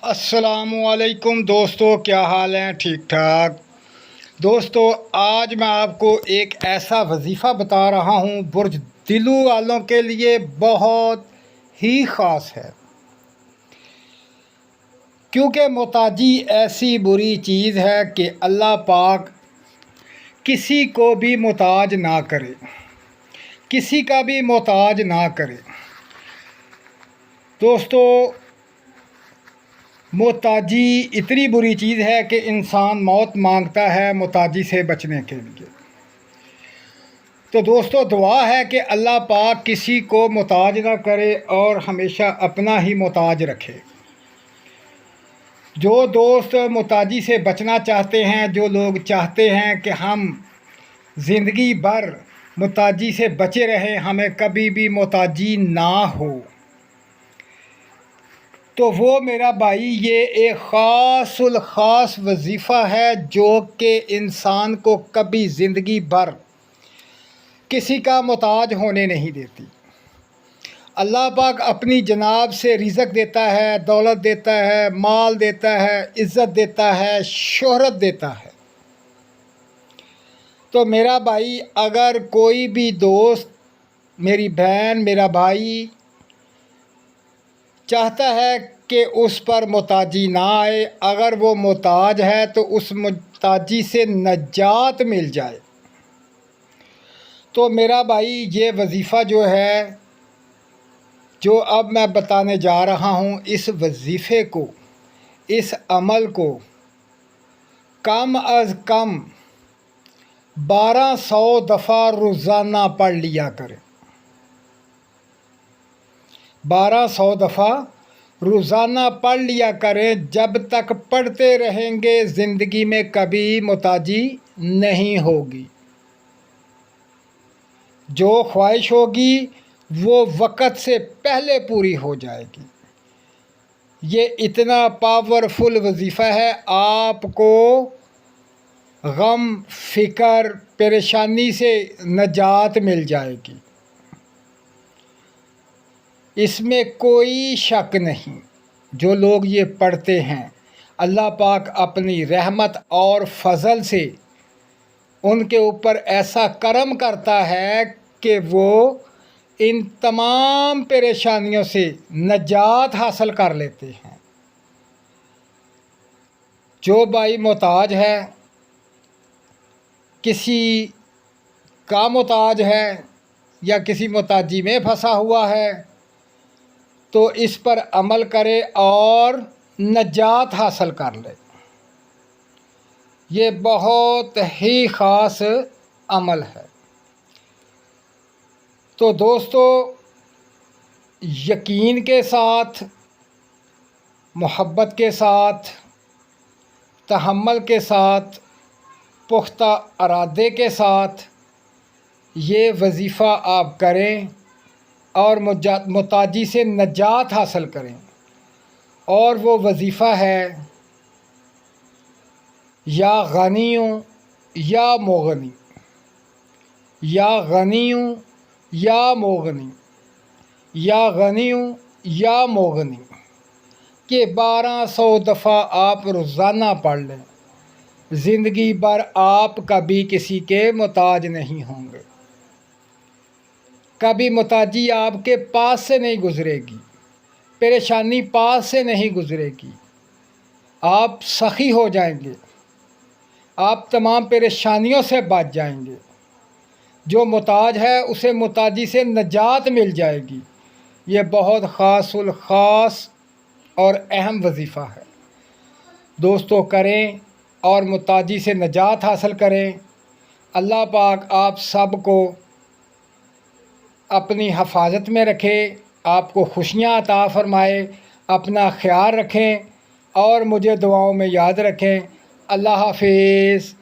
السلام علیکم دوستو، کیا حال ہیں؟ ٹھیک ٹھاک دوستو، آج میں آپ کو ایک ایسا وظیفہ بتا رہا ہوں برج دلو والوں کے لیے بہت ہی خاص ہے، کیونکہ محتاجی ایسی بری چیز ہے کہ اللہ پاک کسی کو بھی محتاج نہ کرے، کسی کا بھی محتاج نہ کرے۔ دوستو، محتاجی اتنی بری چیز ہے کہ انسان موت مانگتا ہے محتاجی سے بچنے کے لیے۔ تو دوستو، دعا ہے کہ اللہ پاک کسی کو محتاج نہ کرے اور ہمیشہ اپنا ہی محتاج رکھے۔ جو دوست محتاجی سے بچنا چاہتے ہیں، جو لوگ چاہتے ہیں کہ ہم زندگی بھر محتاجی سے بچے رہیں، ہمیں کبھی بھی محتاجی نہ ہو، تو وہ میرا بھائی یہ ایک خاص الخاص وظیفہ ہے جو کہ انسان کو کبھی زندگی بھر کسی کا محتاج ہونے نہیں دیتی۔ اللہ پاک اپنی جناب سے رزق دیتا ہے، دولت دیتا ہے، مال دیتا ہے، عزت دیتا ہے، شہرت دیتا ہے۔ تو میرا بھائی، اگر کوئی بھی دوست، میری بہن، میرا بھائی چاہتا ہے کہ اس پر محتاجی نہ آئے، اگر وہ محتاج ہے تو اس محتاجی سے نجات مل جائے، تو میرا بھائی یہ وظیفہ جو ہے، جو اب میں بتانے جا رہا ہوں، اس وظیفے کو، اس عمل کو کم از کم 1200 دفعہ روزانہ پڑھ لیا کریں۔ 1200 دفعہ روزانہ پڑھ لیا کریں۔ جب تک پڑھتے رہیں گے زندگی میں کبھی محتاجی نہیں ہوگی۔ جو خواہش ہوگی وہ وقت سے پہلے پوری ہو جائے گی۔ یہ اتنا پاورفل وظیفہ ہے، آپ کو غم، فکر، پریشانی سے نجات مل جائے گی، اس میں کوئی شک نہیں۔ جو لوگ یہ پڑھتے ہیں، اللہ پاک اپنی رحمت اور فضل سے ان کے اوپر ایسا کرم کرتا ہے کہ وہ ان تمام پریشانیوں سے نجات حاصل کر لیتے ہیں۔ جو بھائی محتاج ہے، کسی کا محتاج ہے یا کسی محتاجی میں پھنسا ہوا ہے، تو اس پر عمل کرے اور نجات حاصل کر لے۔ یہ بہت ہی خاص عمل ہے۔ تو دوستو، یقین کے ساتھ، محبت کے ساتھ، تحمل کے ساتھ، پختہ ارادے کے ساتھ یہ وظیفہ آپ کریں اور محتاجی سے نجات حاصل کریں۔ اور وہ وظیفہ ہے یا غنیوں یا مغنی، یا غنیوں یا مغنی، یا غنیوں یا مغنی، کہ 1200 دفعہ آپ روزانہ پڑھ لیں، زندگی بھر آپ کبھی کسی کے محتاج نہیں ہوں گے۔ کبھی محتاجی آپ کے پاس سے نہیں گزرے گی، پریشانی پاس سے نہیں گزرے گی، آپ سخی ہو جائیں گے، آپ تمام پریشانیوں سے بچ جائیں گے۔ جو محتاج ہے اسے محتاجی سے نجات مل جائے گی۔ یہ بہت خاص الخاص اور اہم وظیفہ ہے۔ دوستو، کریں اور محتاجی سے نجات حاصل کریں۔ اللہ پاک آپ سب کو اپنی حفاظت میں رکھے، آپ کو خوشیاں عطا فرمائے، اپنا خیال رکھیں اور مجھے دعاؤں میں یاد رکھیں۔ اللہ حافظ۔